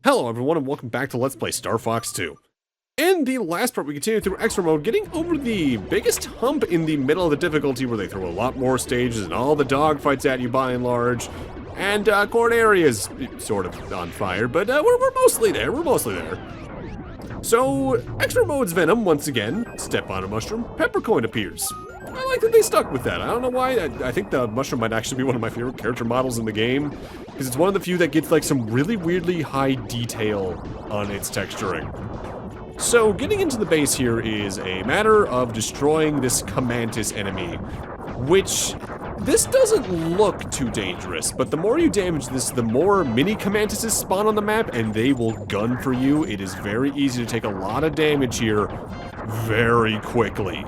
Hello everyone and welcome back to Let's Play Star Fox 2. In the last part we continued through Extra Mode, getting over the biggest hump in the middle of the difficulty where they throw a lot more stages and all the dogfights at you by and large. And Corneria is sort of on fire, but we're mostly there, So, Extra Mode's Venom, once again, step on a mushroom, Peppercoin appears. I like that they stuck with that. I don't know why. I think the mushroom might actually be one of my favorite character models in the game, because it's one of the few that gets like some really weirdly high detail on its texturing. So getting into the base here is a matter of destroying this Comantus enemy, which this doesn't look too dangerous, but the more you damage this, the more mini Comantuses spawn on the map, and they will gun for you. It is very easy to take a lot of damage here very quickly.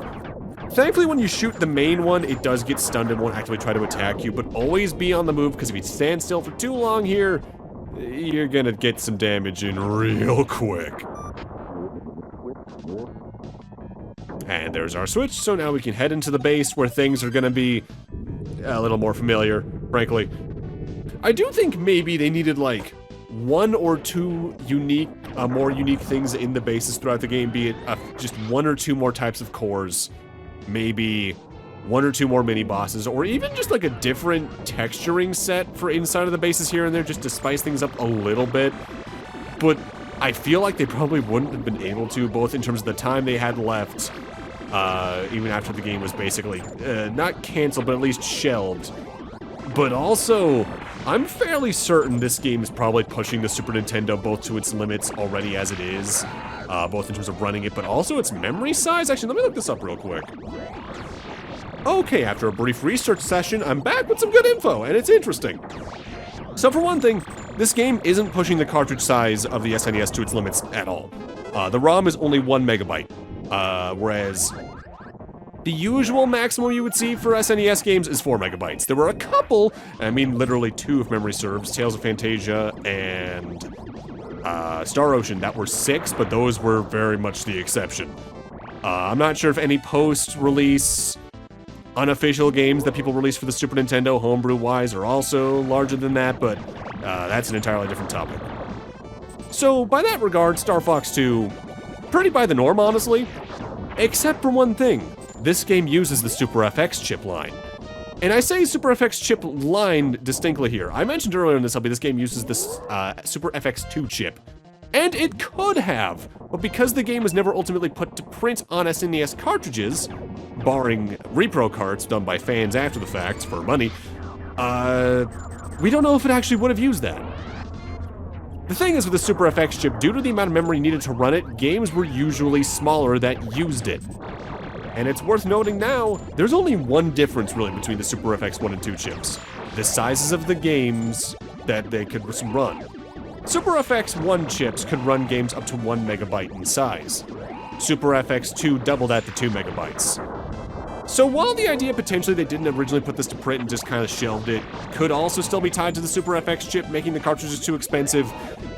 Thankfully, when you shoot the main one, it does get stunned and won't actively try to attack you, but always be on the move, because if you stand still for too long here, you're gonna get some damage in real quick. And there's our switch, so now we can head into the base where things are gonna be a little more familiar, frankly. I do think maybe they needed, like, one or two more unique things in the bases throughout the game, be it just one or two more types of cores, maybe one or two more mini-bosses, or even just like a different texturing set for inside of the bases here and there, just to spice things up a little bit. But I feel like they probably wouldn't have been able to, both in terms of the time they had left, even after the game was basically, not canceled, but at least shelved. But also, I'm fairly certain this game is probably pushing the Super Nintendo both to its limits already as it is, both in terms of running it, but also its memory size. Actually, let me look this up real quick. Okay, after a brief research session, I'm back with some good info, and it's interesting. So for one thing, this game isn't pushing the cartridge size of the SNES to its limits at all. The ROM is only 1 megabyte, whereas the usual maximum you would see for SNES games is 4 megabytes. There were a couple, I mean literally 2 if memory serves, Tales of Fantasia and Star Ocean, that were 6, but those were very much the exception. I'm not sure if any post-release unofficial games that people release for the Super Nintendo, homebrew-wise, are also larger than that, but that's an entirely different topic. So, by that regard, Star Fox 2, pretty by the norm, honestly, except for one thing. This game uses the Super FX chip line. And I say Super FX chip line distinctly here. I mentioned earlier in this LP, this game uses this Super FX2 chip. And it could have, but because the game was never ultimately put to print on SNES cartridges, barring repro carts done by fans after the fact for money, we don't know if it actually would have used that. The thing is with the Super FX chip, due to the amount of memory needed to run it, games were usually smaller that used it. And it's worth noting now, there's only one difference really between the Super FX 1 and 2 chips. The sizes of the games that they could run. Super FX 1 chips could run games up to 1 megabyte in size. Super FX 2 doubled that to 2 megabytes. So while the idea potentially they didn't originally put this to print and just kind of shelved it, could also still be tied to the Super FX chip, making the cartridges too expensive,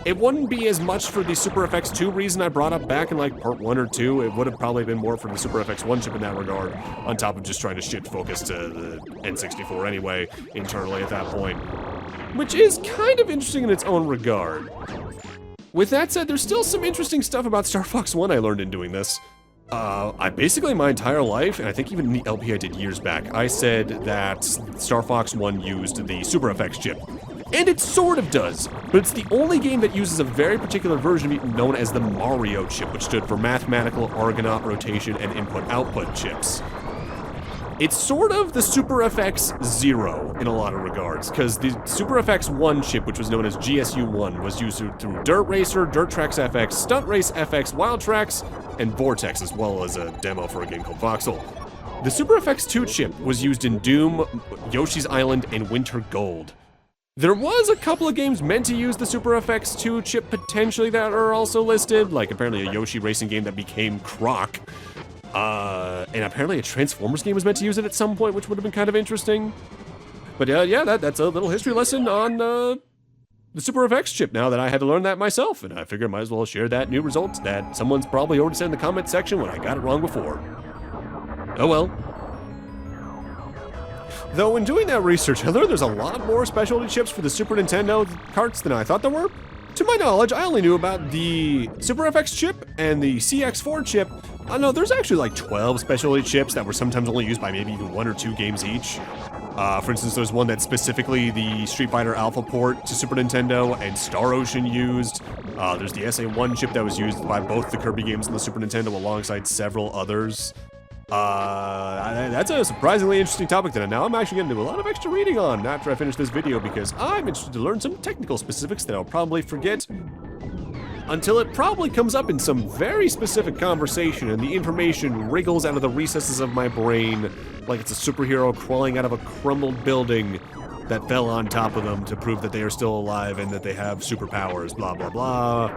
it wouldn't be as much for the Super FX 2 reason I brought up back in like part 1 or 2. It would have probably been more for the Super FX 1 chip in that regard, on top of just trying to shift focus to the N64 anyway, internally at that point. Which is kind of interesting in its own regard. With that said, there's still some interesting stuff about Star Fox 1 I learned in doing this. I basically my entire life, and I think even in the LP I did years back, I said that Star Fox 1 used the Super FX chip. And it sort of does, but it's the only game that uses a very particular version of it known as the Mario chip, which stood for Mathematical Argonaut Rotation and Input-Output chips. It's sort of the Super FX 0 in a lot of regards, because the Super FX 1 chip, which was known as GSU-1, was used through Dirt Racer, Dirt Tracks FX, Stunt Race FX, Wild Tracks, and Vortex, as well as a demo for a game called Voxel. The Super FX 2 chip was used in Doom, Yoshi's Island, and Winter Gold. There was a couple of games meant to use the Super FX 2 chip potentially that are also listed, like apparently a Yoshi racing game that became Croc. And apparently a Transformers game was meant to use it at some point, which would have been kind of interesting. But yeah, that's a little history lesson on the Super FX chip now that I had to learn that myself, and I figured I might as well share that new result that someone's probably already said in the comment section when I got it wrong before. Oh well. Though when doing that research, I learned there's a lot more specialty chips for the Super Nintendo carts than I thought there were. To my knowledge, I only knew about the Super FX chip and the CX4 chip. I know there's actually like 12 specialty chips that were sometimes only used by maybe even 1 or 2 games each. For instance, there's one that specifically the Street Fighter Alpha port to Super Nintendo and Star Ocean used. There's the SA1 chip that was used by both the Kirby games and the Super Nintendo alongside several others. That's a surprisingly interesting topic that now I'm actually going to do a lot of extra reading on after I finish this video because I'm interested to learn some technical specifics that I'll probably forget until it probably comes up in some very specific conversation and the information wriggles out of the recesses of my brain like it's a superhero crawling out of a crumbled building that fell on top of them to prove that they are still alive and that they have superpowers, blah, blah, blah.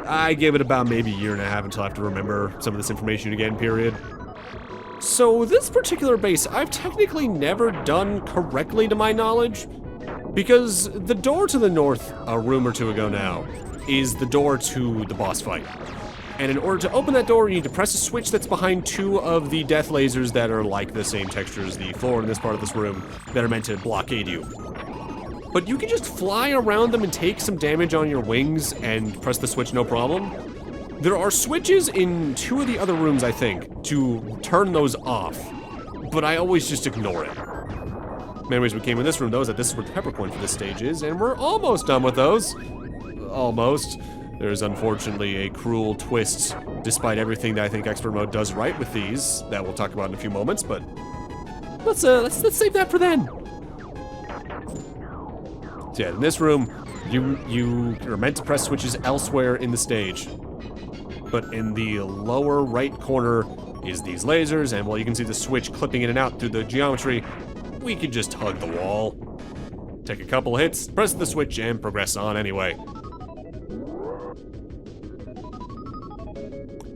I give it about maybe a year and a half until I have to remember some of this information again, period. So this particular base, I've technically never done correctly to my knowledge, because the door to the north, a room or two ago now, is the door to the boss fight. And in order to open that door, you need to press a switch that's behind 2 of the death lasers that are like the same texture as the floor in this part of this room, that are meant to blockade you. But you can just fly around them and take some damage on your wings and press the switch no problem. There are switches in 2 of the other rooms, I think, to turn those off, but I always just ignore it. Memories we came in this room, though, is that this is where the peppercoin for this stage is, and we're almost done with those. Almost. There's unfortunately a cruel twist, despite everything that I think Expert Mode does right with these, that we'll talk about in a few moments, but let's save that for then. So yeah, in this room, you are meant to press switches elsewhere in the stage. But in the lower right corner is these lasers, and while you can see the switch clipping in and out through the geometry, we can just hug the wall. Take a couple hits, press the switch, and progress on anyway.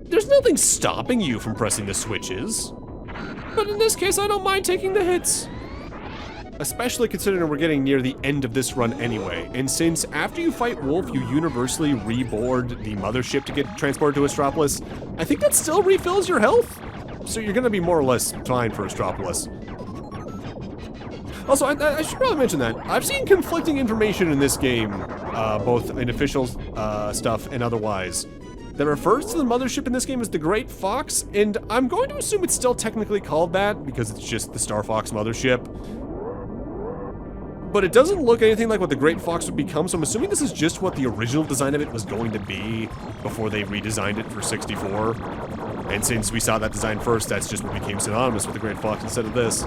There's nothing stopping you from pressing the switches, but in this case I don't mind taking the hits. Especially considering we're getting near the end of this run anyway, and since after you fight Wolf you universally reboard the mothership to get transported to Astropolis, I think that still refills your health, so you're gonna be more or less fine for Astropolis. Also, I should probably mention that I've seen conflicting information in this game, both in official stuff and otherwise, that refers to the mothership in this game as the Great Fox, and I'm going to assume it's still technically called that because it's just the Star Fox mothership. But it doesn't look anything like what the Great Fox would become, so I'm assuming this is just what the original design of it was going to be before they redesigned it for 64. And since we saw that design first, that's just what became synonymous with the Great Fox instead of this.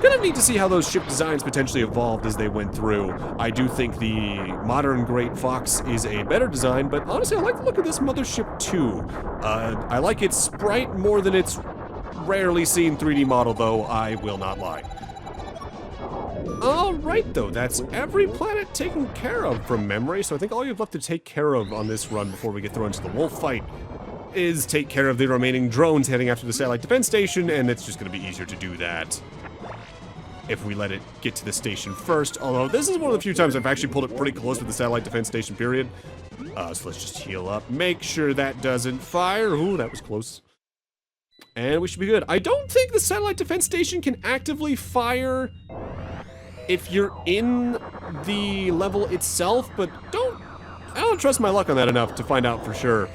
Kind of neat to see how those ship designs potentially evolved as they went through. I do think the modern Great Fox is a better design, but honestly, I like the look of this mothership too. I like its sprite more than its rarely seen 3D model, though, I will not lie. Alright though, that's every planet taken care of from memory, so I think all you have left to take care of on this run before we get thrown into the wolf fight is take care of the remaining drones heading after the satellite defense station, and it's just going to be easier to do that if we let it get to the station first, although this is one of the few times I've actually pulled it pretty close with the satellite defense station, period. So let's just heal up, make sure that doesn't fire. Ooh, that was close. And we should be good. I don't think the satellite defense station can actively fire if you're in the level itself, but I don't trust my luck on that enough to find out for sure.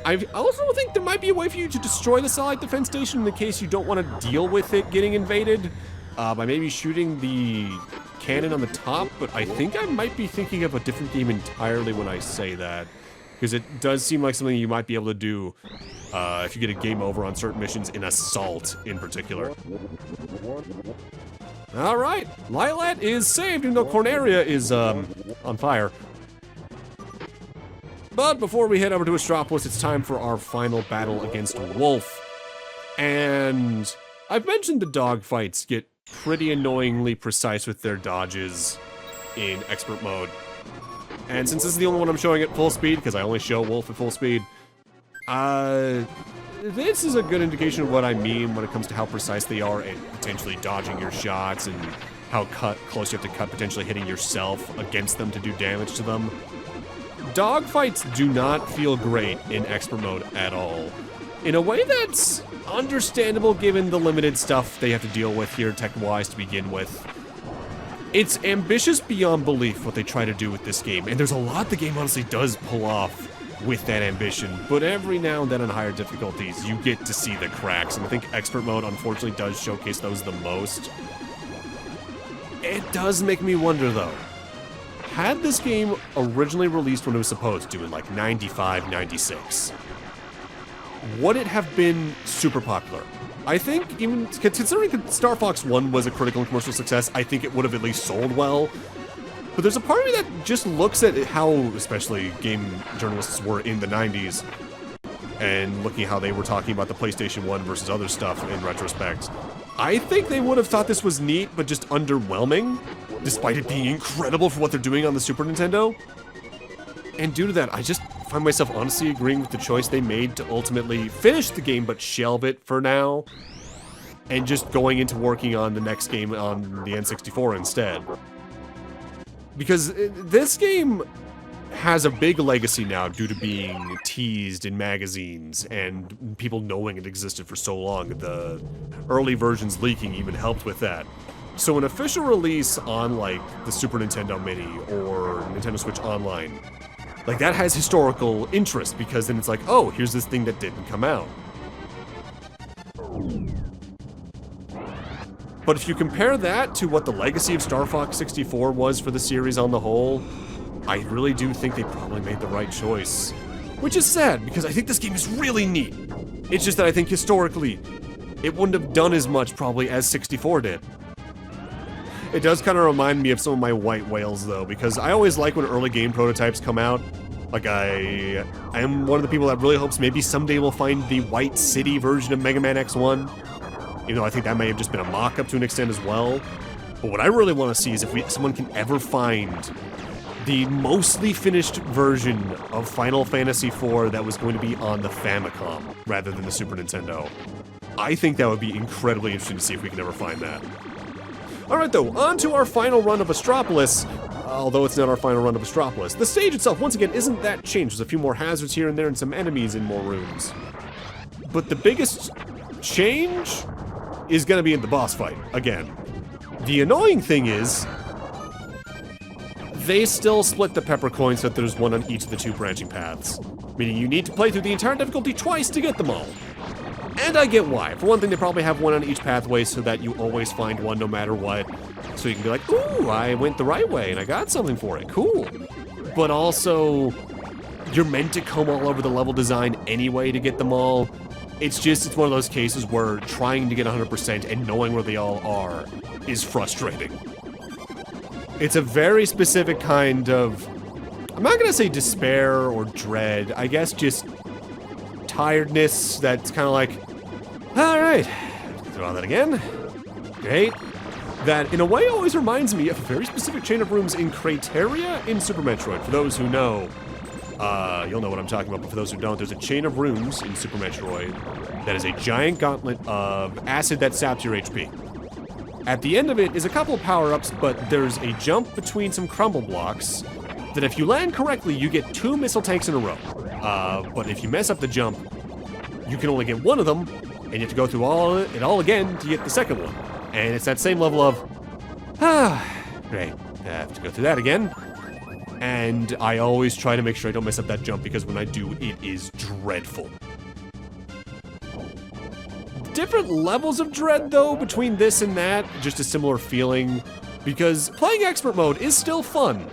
I also think there might be a way for you to destroy the satellite defense station in the case you don't want to deal with it getting invaded, by maybe shooting the cannon on the top, but I think I might be thinking of a different game entirely when I say that, because it does seem like something you might be able to do if you get a game over on certain missions in Assault in particular. Alright, Lilat is saved even though Corneria is on fire. But before we head over to Astropolis, it's time for our final battle against Wolf. And I've mentioned the dogfights get pretty annoyingly precise with their dodges in expert mode. And since this is the only one I'm showing at full speed, because I only show Wolf at full speed, this is a good indication of what I mean when it comes to how precise they are at potentially dodging your shots and how close you have to cut, potentially hitting yourself against them to do damage to them. Dogfights do not feel great in expert mode at all. In a way that's understandable given the limited stuff they have to deal with here tech-wise to begin with. It's ambitious beyond belief what they try to do with this game, and there's a lot the game honestly does pull off with that ambition, but every now and then on higher difficulties, you get to see the cracks, and I think Expert Mode unfortunately does showcase those the most. It does make me wonder though, had this game originally released when it was supposed to, in like 95, 96, would it have been super popular? I think, even considering that Star Fox 1 was a critical and commercial success, I think it would have at least sold well. But there's a part of me that just looks at how, especially game journalists were in the 90s, and looking at how they were talking about the PlayStation 1 versus other stuff in retrospect. I think they would have thought this was neat, but just underwhelming, despite it being incredible for what they're doing on the Super Nintendo. And due to that, I just find myself honestly agreeing with the choice they made to ultimately finish the game but shelve it for now, and just going into working on the next game on the N64 instead. Because this game has a big legacy now due to being teased in magazines and people knowing it existed for so long. The early versions leaking even helped with that. So an official release on like the Super Nintendo Mini or Nintendo Switch Online, like that has historical interest because then it's like, oh, here's this thing that didn't come out. But if you compare that to what the legacy of Star Fox 64 was for the series on the whole, I really do think they probably made the right choice. Which is sad, because I think this game is really neat. It's just that I think historically, it wouldn't have done as much probably as 64 did. It does kind of remind me of some of my white whales though, because I always like when early game prototypes come out. Like I am one of the people that really hopes maybe someday we'll find the White City version of Mega Man X1. Even though I think that may have just been a mock-up to an extent as well. But what I really want to see is if someone can ever find the mostly finished version of Final Fantasy IV that was going to be on the Famicom rather than the Super Nintendo. I think that would be incredibly interesting to see if we can ever find that. Alright though, on to our final run of Astropolis, although it's not our final run of Astropolis. The stage itself, once again, isn't that changed. There's a few more hazards here and there and some enemies in more rooms. But the biggest change is going to be in the boss fight, again. The annoying thing is, they still split the pepper coin so that there's one on each of the two branching paths. Meaning you need to play through the entire difficulty twice to get them all. And I get why. For one thing, they probably have one on each pathway so that you always find one no matter what. So you can be like, ooh, I went the right way and I got something for it, cool. But also, you're meant to comb all over the level design anyway to get them all. It's one of those cases where trying to get 100% and knowing where they all are is frustrating. It's a very specific kind of, I'm not gonna say despair or dread, I guess just tiredness that's kind of like, alright, through all that again, great. That in a way always reminds me of a very specific chain of rooms in Crateria in Super Metroid. For those who know, you'll know what I'm talking about, but for those who don't, there's a chain of rooms in Super Metroid that is a giant gauntlet of acid that saps your HP. At the end of it is a couple of power-ups, but there's a jump between some crumble blocks that if you land correctly, you get 2 missile tanks in a row. But if you mess up the jump, you can only get one of them, and you have to go through it all again to get the second one. And it's that same level of, great, I have to go through that again. And I always try to make sure I don't mess up that jump, because when I do, it is dreadful. Different levels of dread, though, between this and that, just a similar feeling, because playing Expert Mode is still fun.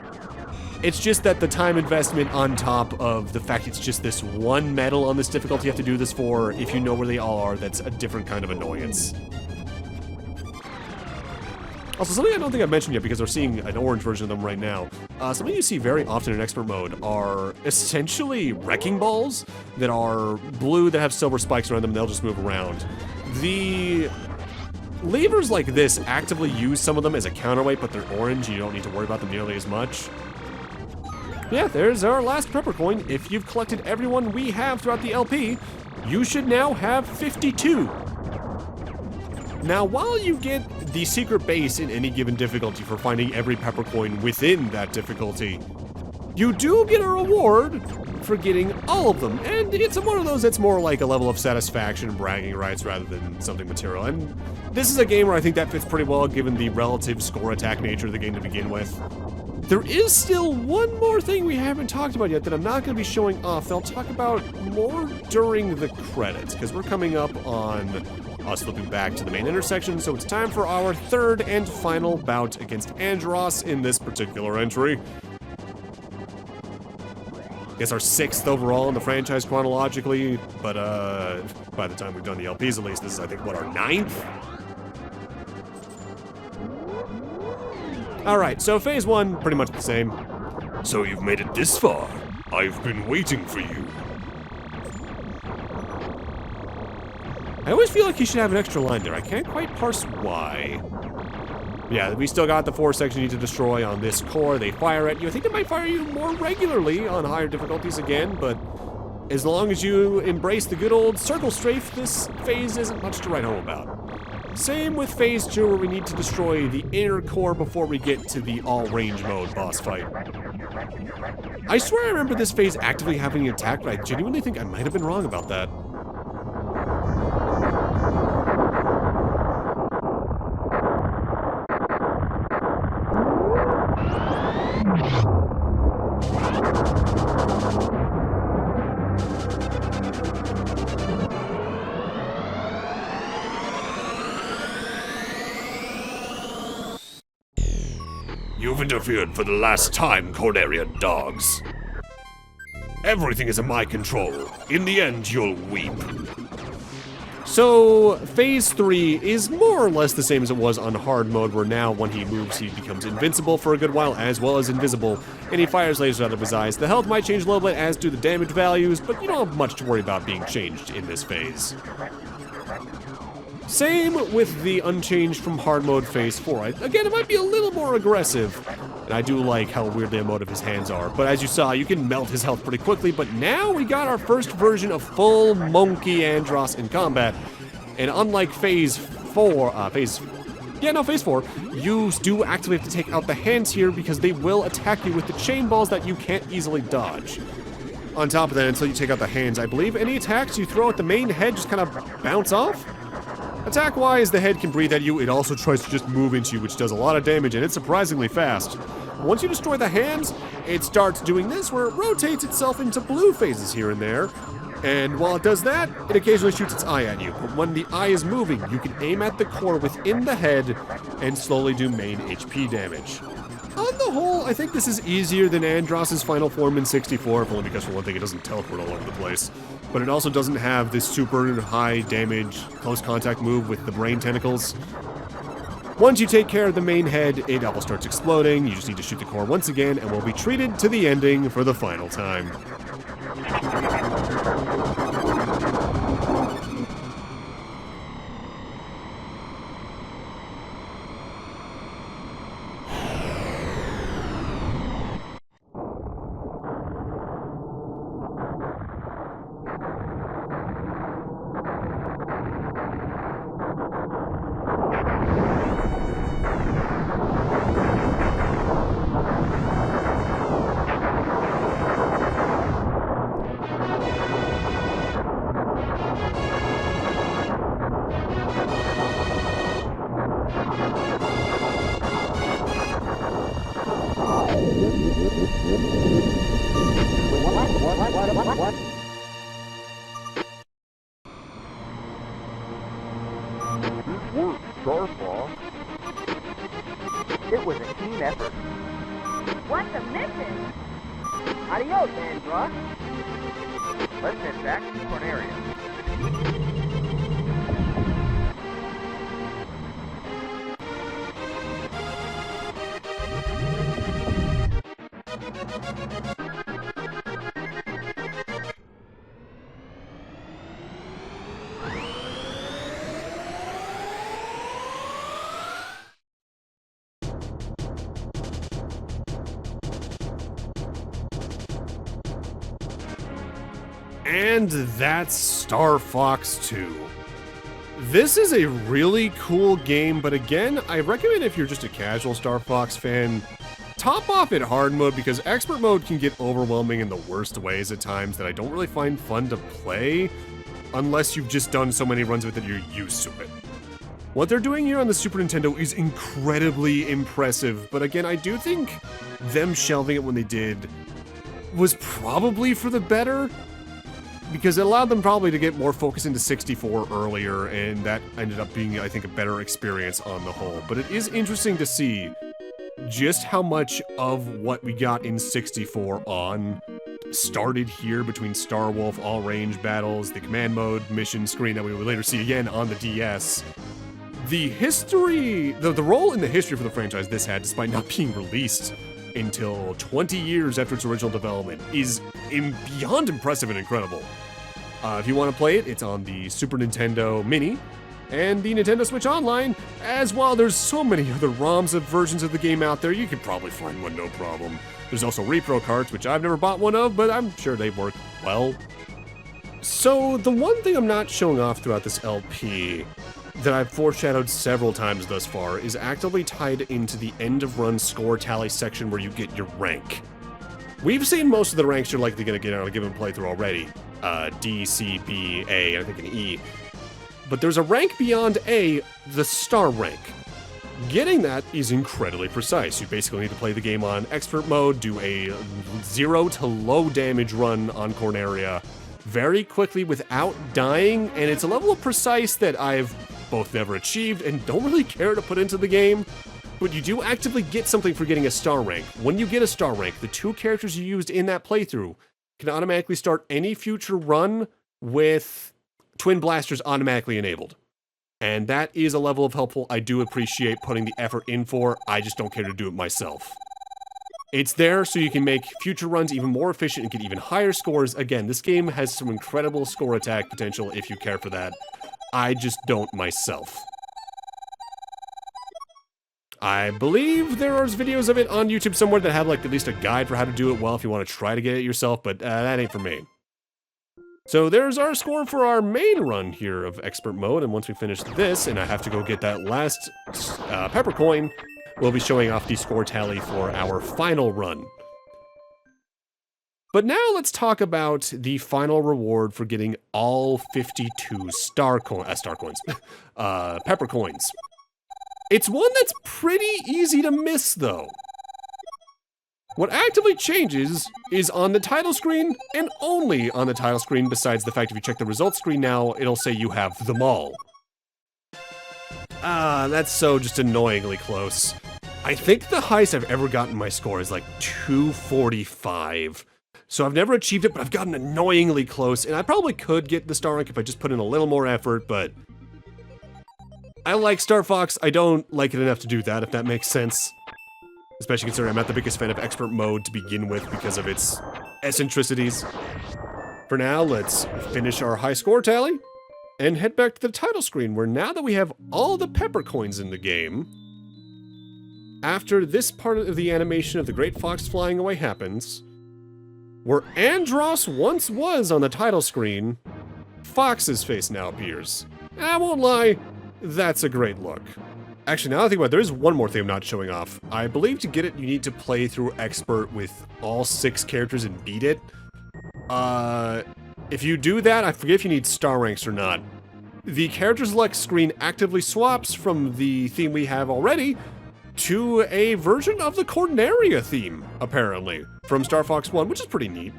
It's just that the time investment on top of the fact it's just this one medal on this difficulty you have to do this for, if you know where they all are, that's a different kind of annoyance. Also, something I don't think I've mentioned yet, because we're seeing an orange version of them right now. Something you see very often in Expert Mode are essentially wrecking balls that are blue that have silver spikes around them, and they'll just move around. The levers like this actively use some of them as a counterweight, but they're orange, and you don't need to worry about them nearly as much. Yeah, there's our last pepper coin. If you've collected everyone we have throughout the LP, you should now have 52. Now, while you get the secret base in any given difficulty for finding every pepper coin within that difficulty, you do get a reward for getting all of them. And it's one of those that's more like a level of satisfaction and bragging rights rather than something material. And this is a game where I think that fits pretty well given the relative score attack nature of the game to begin with. There is still one more thing we haven't talked about yet that I'm not going to be showing off that I'll talk about more during the credits, because we're coming up on us flipping back to the main intersection, so it's time for our third and final bout against Andross in this particular entry. I guess our 6th overall in the franchise chronologically, but by the time we've done the LPs at least, this is I think, what, our 9th? Alright, so phase 1, pretty much the same. So you've made it this far. I've been waiting for you. I always feel like he should have an extra line there. I can't quite parse why. Yeah, we still got the 4 sections you need to destroy on this core. They fire at you. I think they might fire you more regularly on higher difficulties again, but as long as you embrace the good old circle strafe, this phase isn't much to write home about. Same with phase 2, where we need to destroy the inner core before we get to the all-range mode boss fight. I swear I remember this phase actively having an attack, but I genuinely think I might have been wrong about that. You've interfered for the last time, Cornerian dogs. Everything is in my control. In the end, you'll weep. So, phase 3 is more or less the same as it was on hard mode, where now when he moves, he becomes invincible for a good while, as well as invisible, and he fires lasers out of his eyes. The health might change a little bit, as do the damage values, but you don't have much to worry about being changed in this phase. Same with the unchanged from hard mode phase 4. Again, it might be a little more aggressive, and I do like how weirdly emotive his hands are, but as you saw, you can melt his health pretty quickly, but now we got our first version of full monkey Andross in combat, and unlike phase 4, phase 4, you do actively have to take out the hands here because they will attack you with the chain balls that you can't easily dodge. On top of that, until you take out the hands, I believe any attacks you throw at the main head just kind of bounce off. Attack-wise, the head can breathe at you. It also tries to just move into you, which does a lot of damage, and it's surprisingly fast. Once you destroy the hands, it starts doing this, where it rotates itself into blue phases here and there. And while it does that, it occasionally shoots its eye at you. But when the eye is moving, you can aim at the core within the head and slowly do main HP damage. On the whole, I think this is easier than Andross's final form in 64, only because for one thing, it doesn't teleport all over the place. But it also doesn't have this super high damage close contact move with the brain tentacles. Once you take care of the main head, it double starts exploding. You just need to shoot the core once again, and we'll be treated to the ending for the final time. What? Good work, Starfall. It was a team effort. What's the mission? Adios, Andross. Let's head back to Corneria. And that's Star Fox 2. This is a really cool game, but again, I recommend if you're just a casual Star Fox fan, top off at hard mode because expert mode can get overwhelming in the worst ways at times that I don't really find fun to play unless you've just done so many runs with it you're used to it. What they're doing here on the Super Nintendo is incredibly impressive, but again, I do think them shelving it when they did was probably for the better, because it allowed them probably to get more focus into 64 earlier, and that ended up being, I think, a better experience on the whole. But it is interesting to see just how much of what we got in 64 on started here between Star Wolf, all-range battles, the command mode mission screen that we would later see again on the DS. The history, the role in the history for the franchise this had, despite not being released until 20 years after its original development, is beyond impressive and incredible. If you want to play it, it's on the Super Nintendo Mini and the Nintendo Switch Online, as well. There's so many other ROMs of versions of the game out there, you could probably find one no problem. There's also repro carts, which I've never bought one of, but I'm sure they work well. So the one thing I'm not showing off throughout this LP that I've foreshadowed several times thus far is actively tied into the end of run score tally section where you get your rank. We've seen most of the ranks you're likely going to get on a given playthrough already. D, C, B, A, and I think an E. But there's a rank beyond A, the star rank. Getting that is incredibly precise. You basically need to play the game on expert mode, do a 0 to low damage run on Corneria very quickly without dying, and it's a level of precise that I've both never achieved and don't really care to put into the game, but you do actively get something for getting a star rank. When you get a star rank, the 2 characters you used in that playthrough can automatically start any future run with twin blasters automatically enabled. And that is a level of helpful I do appreciate putting the effort in for. I just don't care to do it myself. It's there so you can make future runs even more efficient and get even higher scores. Again, this game has some incredible score attack potential if you care for that. I just don't myself. I believe there are videos of it on YouTube somewhere that have like at least a guide for how to do it well if you want to try to get it yourself, but that ain't for me. So there's our score for our main run here of expert mode, and once we finish this, and I have to go get that last pepper coin, we'll be showing off the score tally for our final run. But now let's talk about the final reward for getting all 52 pepper coins. It's one that's pretty easy to miss though. What actively changes is on the title screen, and only on the title screen, besides the fact if you check the results screen now, it'll say you have them all. That's so just annoyingly close. I think the highest I've ever gotten my score is like 245. So I've never achieved it, but I've gotten annoyingly close, and I probably could get the star rank if I just put in a little more effort, but I like Star Fox. I don't like it enough to do that, if that makes sense. Especially considering I'm not the biggest fan of expert mode to begin with because of its eccentricities. For now, let's finish our high score tally and head back to the title screen, where now that we have all the pepper coins in the game, after this part of the animation of the Great Fox flying away happens, where Andross once was on the title screen, Fox's face now appears. And I won't lie, that's a great look. Actually, now that I think about it, there is one more thing I'm not showing off. I believe to get it, you need to play through expert with all 6 characters and beat it. If you do that, I forget if you need star ranks or not. The character select screen actively swaps from the theme we have already to a version of the Corneria theme, apparently, from Star Fox 1, which is pretty neat.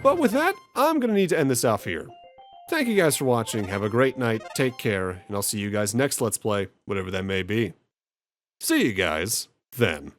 But with that, I'm gonna need to end this off here. Thank you guys for watching, have a great night, take care, and I'll see you guys next Let's Play, whatever that may be. See you guys then.